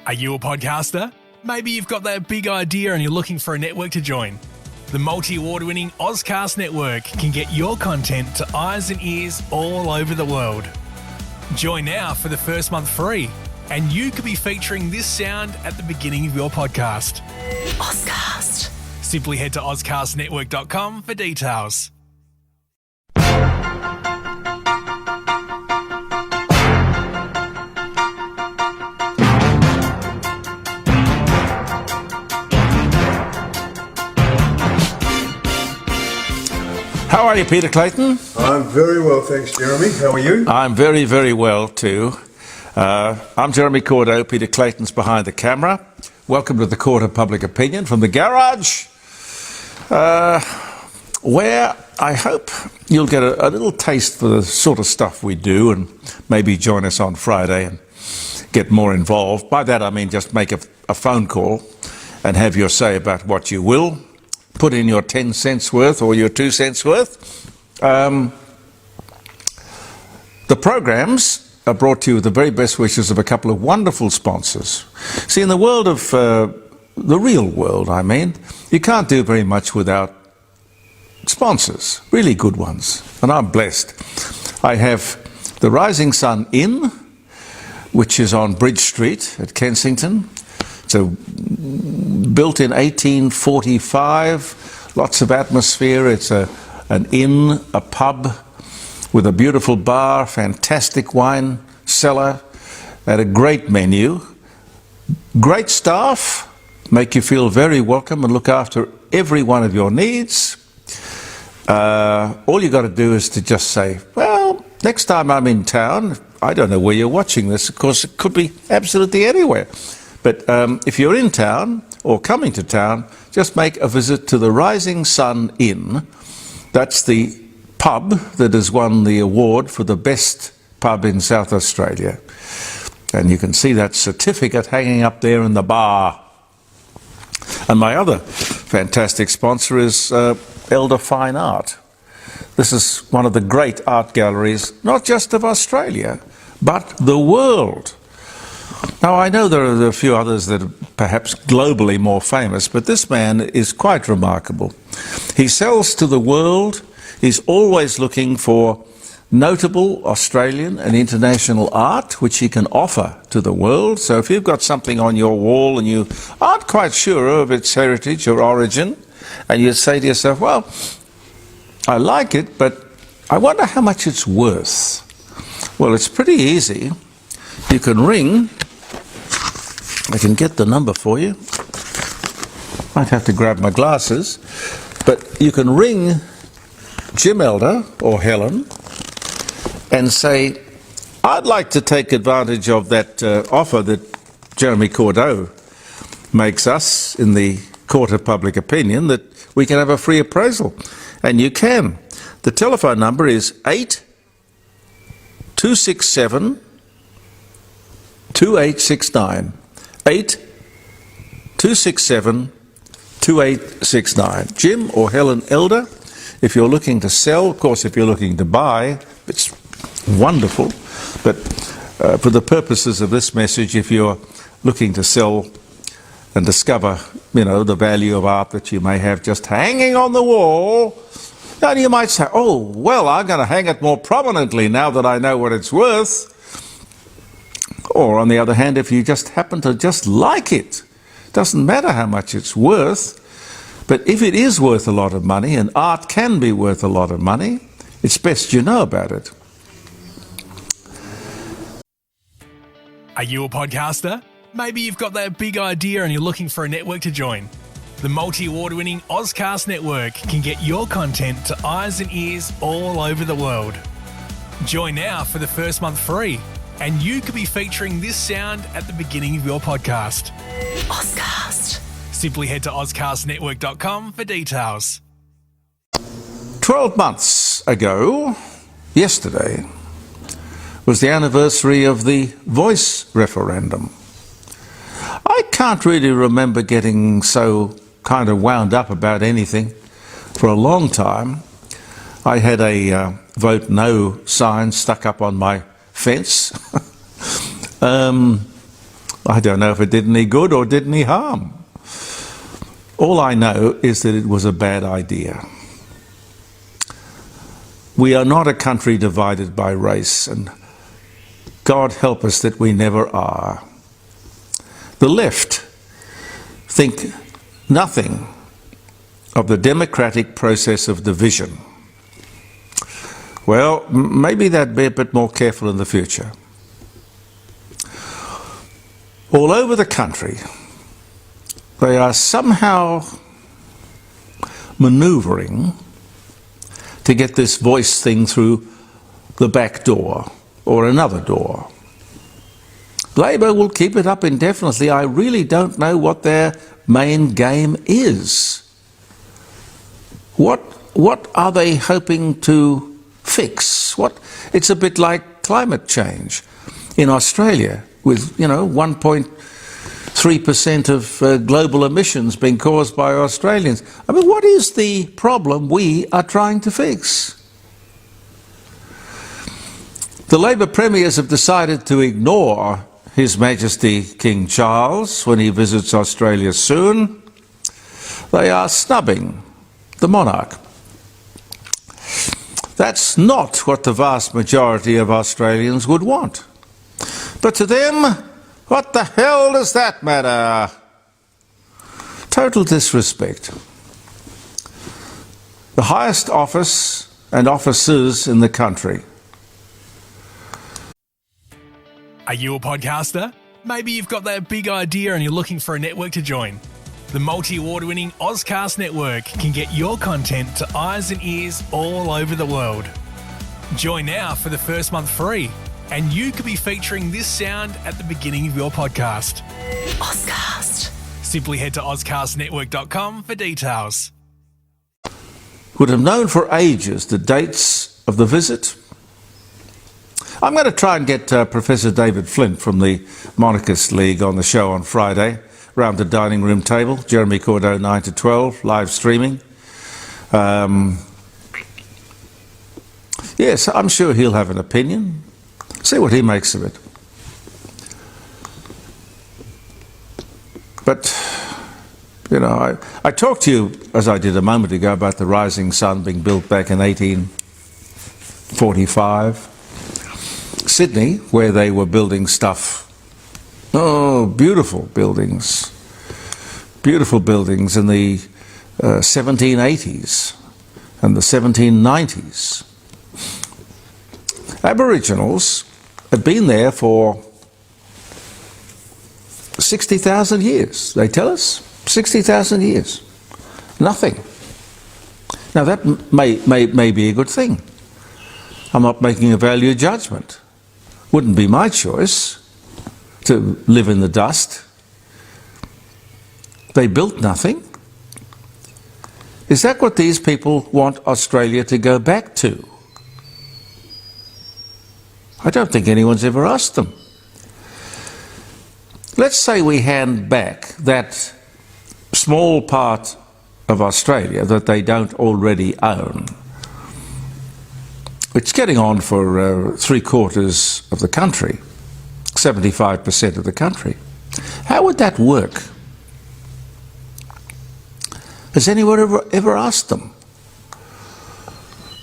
Are you a podcaster? Maybe you've got that big idea and you're looking for a network to join. The multi-award-winning Ozcast network can get your content to eyes and ears all over the world. Join now for the first month free, and you could be featuring this sound at the beginning of your podcast. Ozcast. Simply head to ozcastnetwork.com for details. How are you, Peter Clayton? I'm very well, thanks, Jeremy. How are you? I'm very, very well, too. I'm Jeremy Cordeaux. Peter Clayton's behind the camera. Welcome to the Court of Public Opinion from the garage, where I hope you'll get a little taste for the sort of stuff we do and maybe join us on Friday and get more involved. By that, I mean just make a phone call and have your say about what you will. Put in your 10 cents worth or your 2 cents worth. The programs are brought to you with the very best wishes of a couple of wonderful sponsors. See, in the world of, the real world, I mean, you can't do very much without sponsors, really good ones. And I'm blessed. I have the Rising Sun Inn, which is on Bridge Street at Kensington. So, built in 1845, lots of atmosphere. It's an inn, a pub with a beautiful bar, fantastic wine cellar, and a great menu. Great staff, make you feel very welcome and look after every one of your needs. All you got to do is to just say, well, next time I'm in town, I don't know where you're watching this, of course it could be absolutely anywhere. But if you're in town or coming to town, just make a visit to the Rising Sun Inn. That's the pub that has won the award for the best pub in South Australia. And you can see that certificate hanging up there in the bar. And my other fantastic sponsor is Elder Fine Art. This is one of the great art galleries, not just of Australia, but the world. Now, I know there are a few others that are perhaps globally more famous, but this man is quite remarkable. He sells to the world. He's always looking for notable Australian and international art, which he can offer to the world. So if you've got something on your wall and you aren't quite sure of its heritage or origin, and you say to yourself, well, I like it, but I wonder how much it's worth. Well, it's pretty easy. You can ring. I can get the number for you. Might have to grab my glasses. But you can ring Jim Elder or Helen and say, I'd like to take advantage of that offer that Jeremy Cordeaux makes us in the Court of Public Opinion, that we can have a free appraisal. And you can. The telephone number is 8267 2869. 8267 2869. Jim or Helen Elder, if you're looking to sell, of course, if you're looking to buy, it's wonderful. But for the purposes of this message, if you're looking to sell and discover, the value of art that you may have just hanging on the wall, then you might say, oh, well, I'm going to hang it more prominently now that I know what it's worth. Or, on the other hand, if you just happen to just like it, doesn't matter how much it's worth, but if it is worth a lot of money, and art can be worth a lot of money, it's best you know about it. Are you a podcaster? Maybe you've got that big idea and you're looking for a network to join. The multi-award-winning Ozcast network can get your content to eyes and ears all over the world. Join now for the first month free, and you could be featuring this sound at the beginning of your podcast. Ozcast. Simply head to ozcastnetwork.com for details. 12 months ago, yesterday, was the anniversary of the voice referendum. I can't really remember getting so kind of wound up about anything for a long time. I had a vote no sign stuck up on my fence. I don't know if it did any good or did any harm. All I know is that it was a bad idea. We are not a country divided by race, and God help us that we never are. The left think nothing of the democratic process of division. Well, maybe they'd be a bit more careful in the future. All over the country, they are somehow manoeuvring to get this voice thing through the back door or another door. Labor will keep it up indefinitely. I really don't know what their main game is. What are they hoping to fix? It's a bit like climate change in Australia, with 1.3% of global emissions being caused by Australians. I mean, what is the problem we are trying to fix? The Labor premiers have decided to ignore His Majesty King Charles when he visits Australia soon. They are snubbing the monarch. That's not what the vast majority of Australians would want. But to them, what the hell does that matter? Total disrespect. The highest office and officers in the country. Are you a podcaster? Maybe you've got that big idea and you're looking for a network to join. The multi-award-winning Ozcast network can get your content to eyes and ears all over the world. Join now for the first month free, and you could be featuring this sound at the beginning of your podcast. Ozcast. Simply head to ozcastnetwork.com for details. Would have known for ages the dates of the visit. I'm going to try and get Professor David Flint from the Monarchist League on the show on Friday, around the dining room table. Jeremy Cordeaux, 9 to 12, live streaming. Yes, I'm sure he'll have an opinion. See what he makes of it. But, I talked to you, as I did a moment ago, about the Rising Sun being built back in 1845. Sydney, where they were building stuff. Oh, beautiful buildings in the 1780s and the 1790s. Aboriginals had been there for 60,000 years, they tell us. 60,000 years. Nothing. Now that may be a good thing. I'm not making a value judgment. Wouldn't be my choice to live in the dust. They built nothing. Is that what these people want Australia to go back to? I don't think anyone's ever asked them. Let's say we hand back that small part of Australia that they don't already own. It's getting on for 3/4 of the country, 75% of the country. How would that work? Has anyone ever asked them?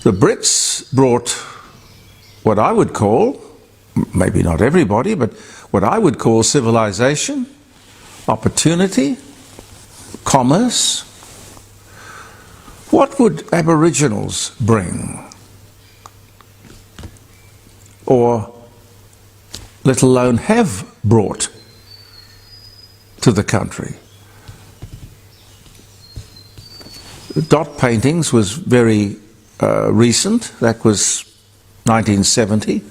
The Brits brought what I would call, maybe not everybody, but what I would call civilization, opportunity, commerce. What would Aboriginals bring? Or let alone have brought to the country? Dot paintings was very recent. That was 1970.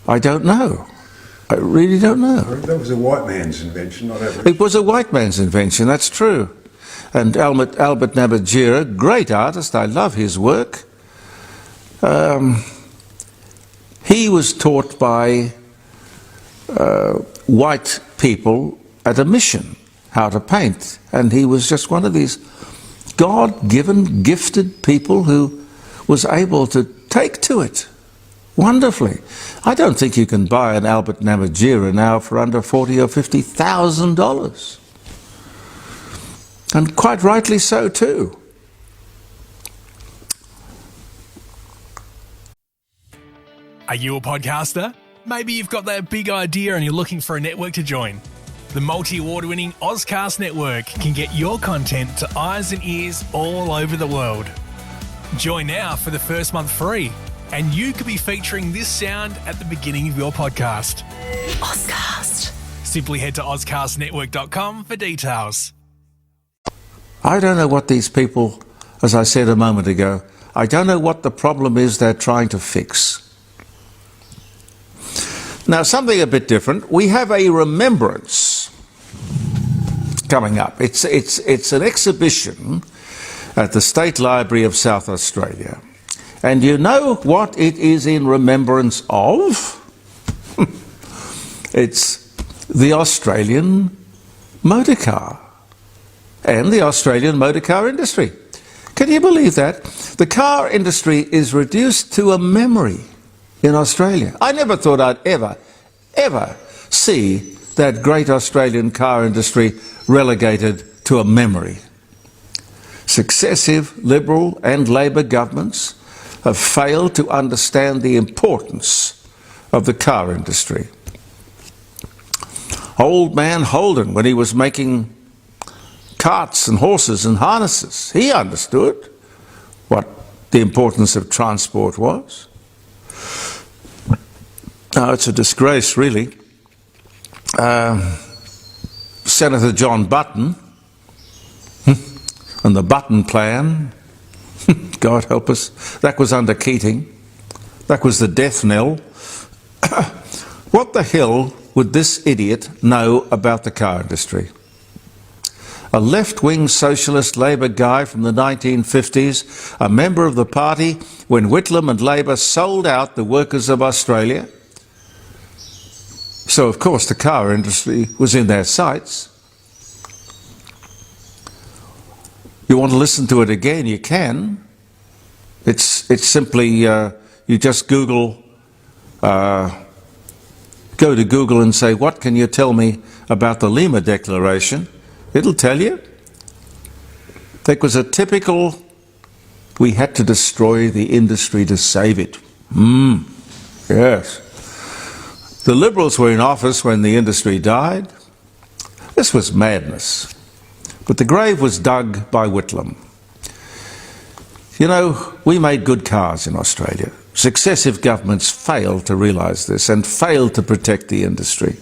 I don't know. I really don't know. That was a white man's invention, not Aboriginal. It was a white man's invention, that's true. And Albert Nabatjira, great artist, I love his work. He was taught by white people at a mission how to paint, and he was just one of these God-given, gifted people who was able to take to it. wonderfully. I don't think you can buy an Albert Namatjira now for under $40,000 or $50,000. And quite rightly so too. Are you a podcaster? Maybe you've got that big idea and you're looking for a network to join. The multi-award-winning Ozcast network can get your content to eyes and ears all over the world. Join now for the first month free, and you could be featuring this sound at the beginning of your podcast. Ozcast. Simply head to ozcastnetwork.com for details. I don't know what these people, as I said a moment ago, I don't know what the problem is they're trying to fix. Now, something a bit different. We have a remembrance coming up. It's an exhibition at the State Library of South Australia. And you know what it is in remembrance of? It's the Australian motor car and the Australian motor car industry. Can you believe that? The car industry is reduced to a memory in Australia. I never thought I'd ever see that great Australian car industry relegated to a memory. Successive Liberal and Labor governments have failed to understand the importance of the car industry. Old man Holden, when he was making carts and horses and harnesses, he understood what the importance of transport was. Now, it's a disgrace, really. Senator John Button and the Button Plan, God help us, that was under Keating. That was the death knell. What the hell would this idiot know about the car industry? A left-wing socialist Labor guy from the 1950s, a member of the party when Whitlam and Labor sold out the workers of Australia. So, of course, the car industry was in their sights. You want to listen to it again, you can. It's simply, you just Google, go to Google and say, what can you tell me about the Lima Declaration? It'll tell you. That was a typical, we had to destroy the industry to save it. Yes. The Liberals were in office when the industry died. This was madness. But the grave was dug by Whitlam. You know, we made good cars in Australia. Successive governments failed to realise this and failed to protect the industry.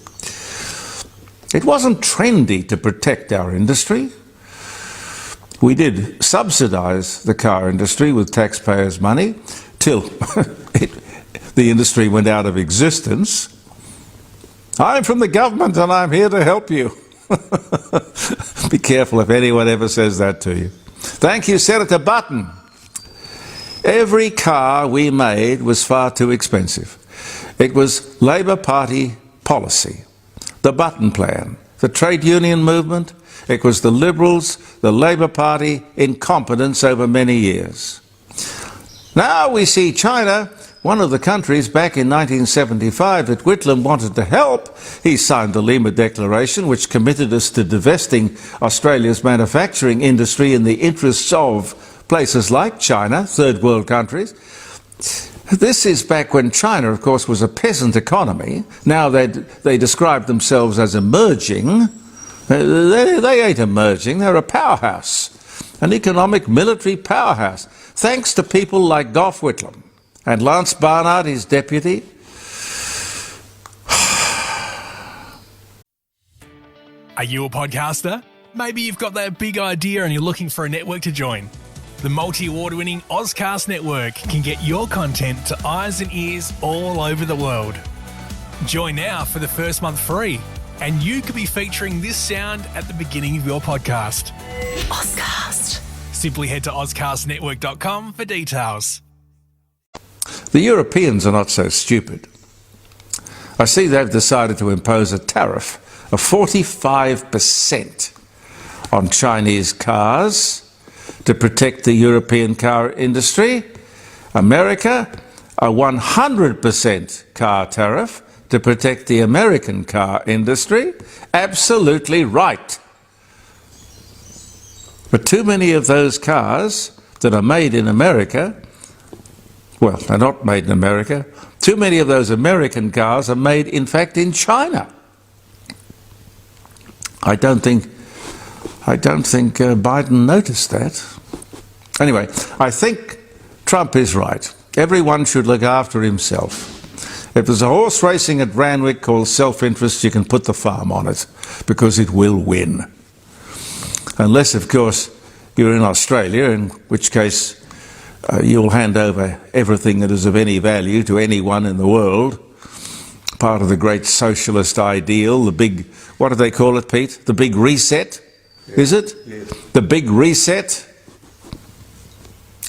It wasn't trendy to protect our industry. We did subsidise the car industry with taxpayers' money till the industry went out of existence. I'm from the government and I'm here to help you. Be careful if anyone ever says that to you. Thank you, Senator Button. Every car we made was far too expensive. It was Labor Party policy. The Button Plan, the trade union movement, it was the Liberals, the Labor Party incompetence over many years. Now we see China, one of the countries back in 1975 that Whitlam wanted to help. He signed the Lima Declaration, which committed us to divesting Australia's manufacturing industry in the interests of places like China, third world countries. This is back when China, of course, was a peasant economy. Now they describe themselves as emerging. They ain't emerging, they're a powerhouse, an economic military powerhouse, thanks to people like Gough Whitlam and Lance Barnard, his deputy. Are you a podcaster? Maybe you've got that big idea and you're looking for a network to join. The multi-award-winning Ozcast network can get your content to eyes and ears all over the world. Join now for the first month free, and you could be featuring this sound at the beginning of your podcast. Ozcast. Simply head to ozcastnetwork.com for details. The Europeans are not so stupid. I see they've decided to impose a tariff of 45% on Chinese cars to protect the European car industry. America, a 100% car tariff to protect the American car industry. Absolutely right. But too many of those cars that are made in America, well, they're not made in America. Too many of those American cars are made, in fact, in China. I don't think Biden noticed that. Anyway, I think Trump is right. Everyone should look after himself. If there's a horse racing at Randwick called self-interest, you can put the farm on it, because it will win. Unless, of course, you're in Australia, in which case you'll hand over everything that is of any value to anyone in the world. Part of the great socialist ideal, the big, what do they call it, Pete? The big reset, is it? Yes. The big reset.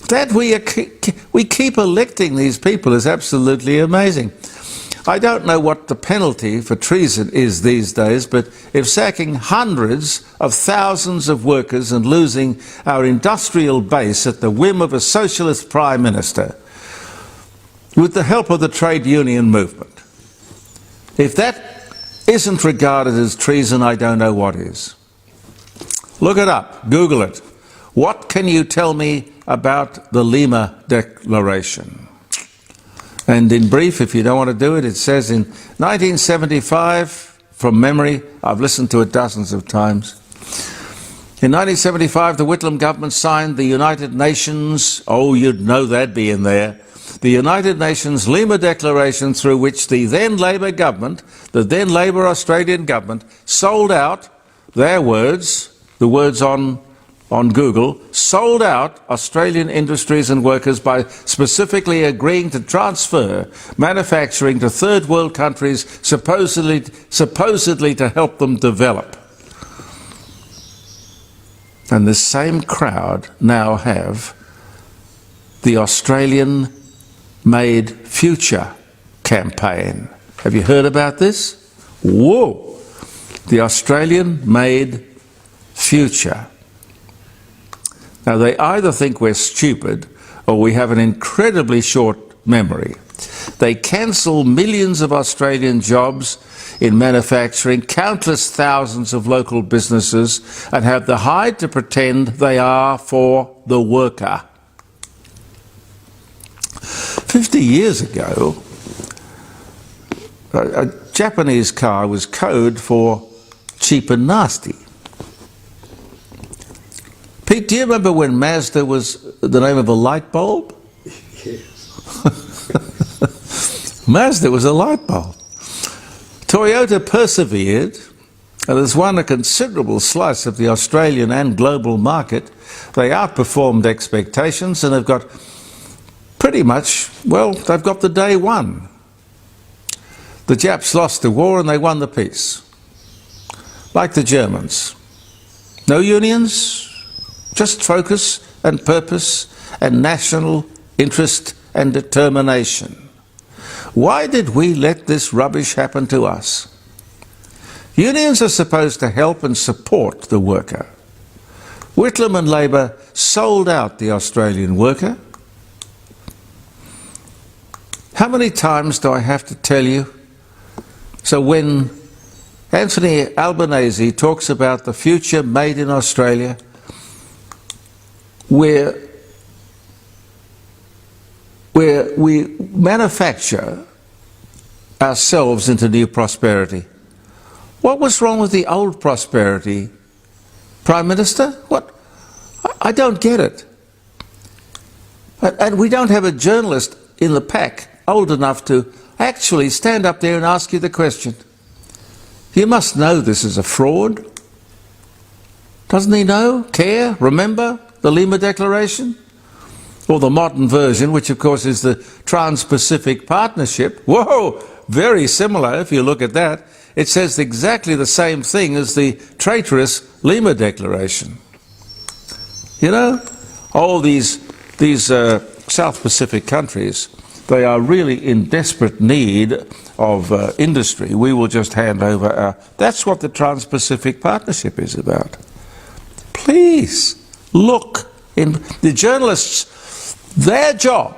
That we keep electing these people is absolutely amazing. I don't know what the penalty for treason is these days, but if sacking hundreds of thousands of workers and losing our industrial base at the whim of a socialist prime minister, with the help of the trade union movement, if that isn't regarded as treason, I don't know what is. Look it up, Google it. What can you tell me about the Lima Declaration? And in brief, if you don't want to do it, it says in 1975, from memory, I've listened to it dozens of times. In 1975, the Whitlam government signed the United Nations, oh, you'd know that'd be in there, the United Nations Lima Declaration, through which the then Labor government, the then Labor Australian government, sold out, their words, the words on Google, sold out Australian industries and workers by specifically agreeing to transfer manufacturing to third world countries, supposedly to help them develop. And the same crowd now have the Australian Made Future campaign. Have you heard about this? Whoa! The Australian Made Future. Now, they either think we're stupid or we have an incredibly short memory. They cancel millions of Australian jobs in manufacturing, countless thousands of local businesses, and have the hide to pretend they are for the worker. 50 years ago, a Japanese car was code for cheap and nasty. Pete, do you remember when Mazda was the name of a light bulb? Yes. Mazda was a light bulb. Toyota persevered and has won a considerable slice of the Australian and global market. They outperformed expectations and have got pretty much, well, they've got the day won. The Japs lost the war and they won the peace. Like the Germans. No unions, just focus and purpose and national interest and determination. Why did we let this rubbish happen to us? Unions are supposed to help and support the worker. Whitlam and Labor sold out the Australian worker. How many times do I have to tell you? So when Anthony Albanese talks about the future made in Australia, where we manufacture ourselves into new prosperity. What was wrong with the old prosperity, Prime Minister? What? I don't get it. And we don't have a journalist in the pack old enough to actually stand up there and ask you the question. You must know this is a fraud. Doesn't he know? Care? Remember the Lima Declaration? Or the modern version, which of course is the Trans-Pacific Partnership. Whoa! Very similar if you look at that. It says exactly the same thing as the traitorous Lima Declaration. You know, all these South Pacific countries, they are really in desperate need of industry. We will just hand over our... That's what the Trans-Pacific Partnership is about. Please, look. The journalists, their job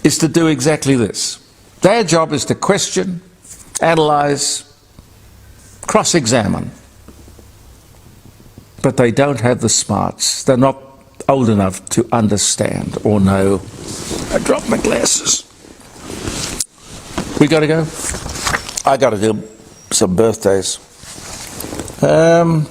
is to do exactly this. Their job is to question, analyse, cross-examine. But they don't have the smarts. They're not old enough to understand or know. I dropped my glasses. We got to go? I got to do some birthdays. Where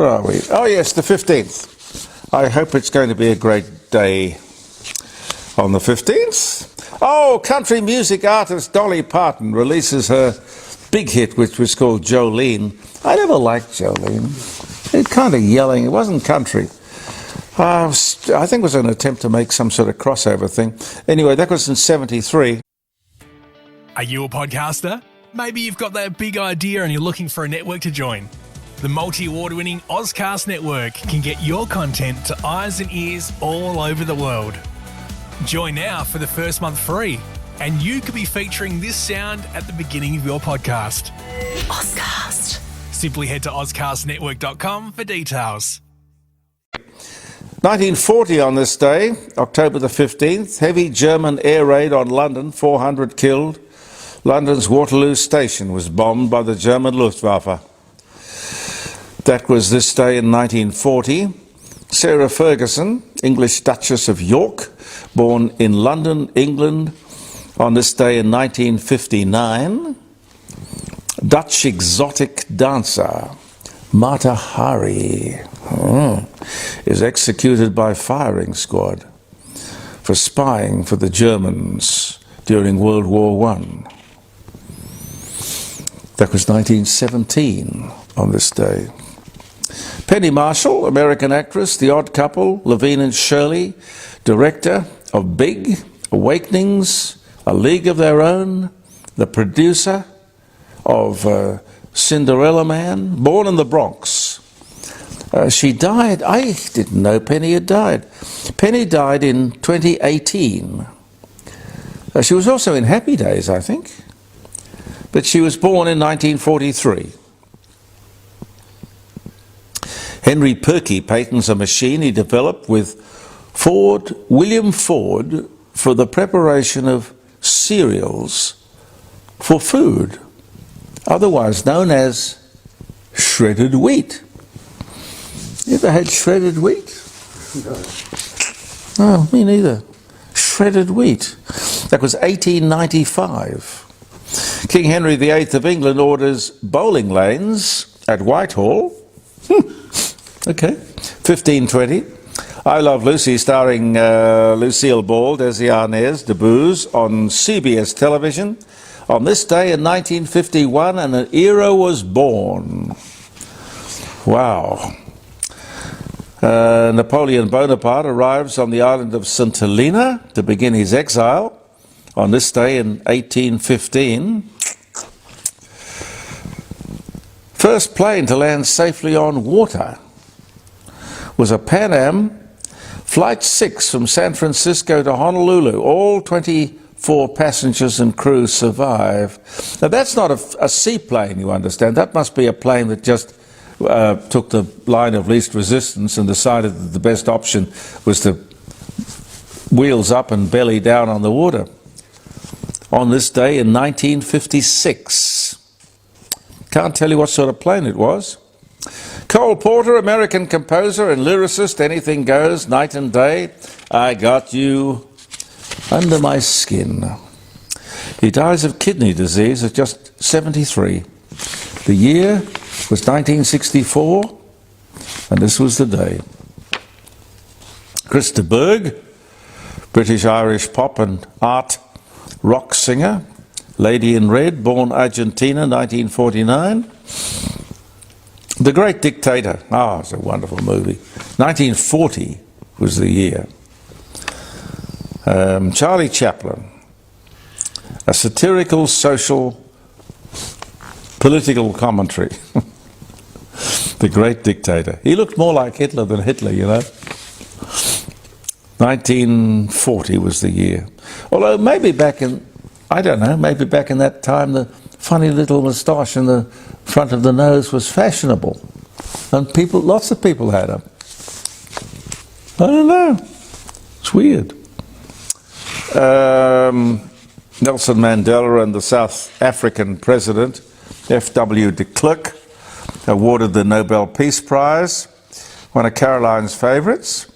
are we? Oh yes, the 15th. I hope it's going to be a great day on the 15th. Oh, country music artist Dolly Parton releases her big hit, which was called Jolene. I never liked Jolene. It kind of yelling. It wasn't country. I think it was an attempt to make some sort of crossover thing. Anyway, that was in 73. Are you a podcaster? Maybe you've got that big idea and you're looking for a network to join. The multi-award-winning Ozcast network can get your content to eyes and ears all over the world. Join now for the first month free, and you could be featuring this sound at the beginning of your podcast. Ozcast. Simply head to ozcastnetwork.com for details. 1940 on this day, October the 15th, heavy German air raid on London, 400 killed. London's Waterloo Station was bombed by the German Luftwaffe. That was this day in 1940. Sarah Ferguson, English Duchess of York, born in London, England, on this day in 1959. Dutch exotic dancer Mata Hari is executed by firing squad for spying for the Germans during World War I. That was 1917 on this day. Penny Marshall, American actress, The Odd Couple, Laverne and Shirley, director of Big, Awakenings, A League of Their Own, the producer of Cinderella Man, born in the Bronx. She died, I didn't know Penny had died. Penny died in 2018. She was also in Happy Days, I think. But she was born in 1943. Henry Perky patents a machine he developed with William Ford, for the preparation of cereals for food, otherwise known as shredded wheat. You ever had shredded wheat? No. No, me neither. Shredded wheat. That was 1895. King Henry VIII of England orders bowling lanes at Whitehall. Okay. 1520. I Love Lucy, starring Lucille Ball, Desi Arnaz, debuts on CBS television on this day in 1951, and an era was born. Wow. Napoleon Bonaparte arrives on the island of St. Helena to begin his exile on this day in 1815. First plane to land safely on water was a Pan Am Flight 6 from San Francisco to Honolulu. All 24 passengers and crew survive. Now that's not a seaplane, you understand. That must be a plane that just took the line of least resistance and decided that the best option was to wheels up and belly down on the water. On this day in 1956. Can't tell you what sort of plane it was. Cole Porter, American composer and lyricist, anything goes, night and day. I got you under my skin. He dies of kidney disease at just 73. The year was 1964, and this was the day. Krista Berg, British-Irish pop and art rock singer, Lady in Red, born Argentina, 1949. The Great Dictator, it's a wonderful movie. 1940 was the year. Charlie Chaplin, a satirical, social, political commentary. The Great Dictator. He looked more like Hitler than Hitler, you know. 1940 was the year. Although maybe back in, I don't know, maybe back in that time the funny little moustache in the front of the nose was fashionable. And lots of people had them. I don't know. It's weird. Nelson Mandela and the South African president, F.W. de Klerk, awarded the Nobel Peace Prize. One of Caroline's favourites,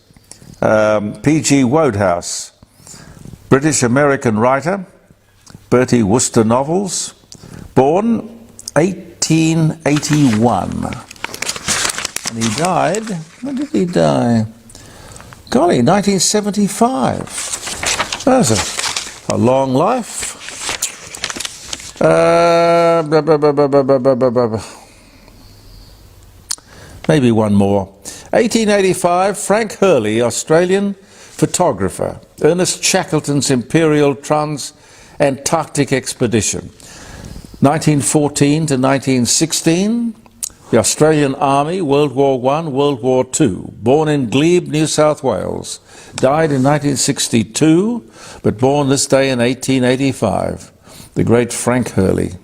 P.G. Wodehouse, British-American writer, Bertie Wooster novels, born 1881. And he died, when did he die? Golly, 1975. That's a long life. Maybe one more. 1885, Frank Hurley, Australian photographer. Ernest Shackleton's Imperial Trans-Antarctic Expedition. 1914 to 1916, the Australian Army, World War I, World War II. Born in Glebe, New South Wales. Died in 1962, but born this day in 1885. The great Frank Hurley.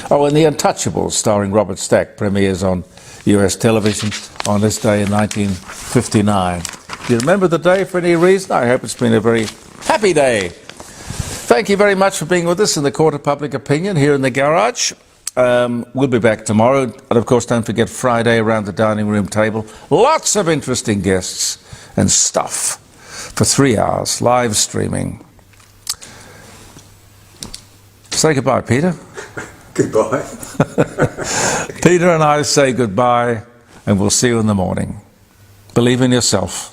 Oh, and The Untouchables, starring Robert Stack, premieres on US television on this day in 1959. Do you remember the day for any reason? I hope it's been a very happy day. Thank you very much for being with us in the Court of Public Opinion here in the garage. We'll be back tomorrow. And of course, don't forget Friday around the dining room table. Lots of interesting guests and stuff for 3 hours, live streaming. Say goodbye, Peter. Goodbye. Peter and I say goodbye, and we'll see you in the morning. Believe in yourself,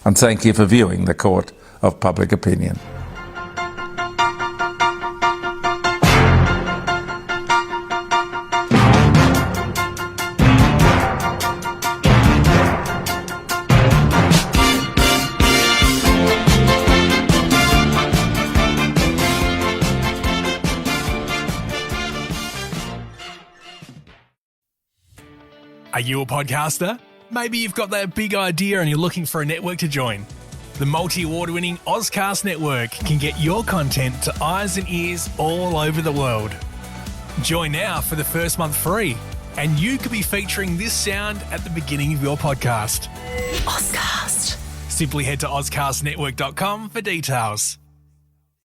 and thank you for viewing the Court of Public Opinion. Are you a podcaster? Maybe you've got that big idea and you're looking for a network to join. The multi-award-winning Ozcast network can get your content to eyes and ears all over the world. Join now for the first month free, and you could be featuring this sound at the beginning of your podcast. Ozcast. Simply head to ozcastnetwork.com for details.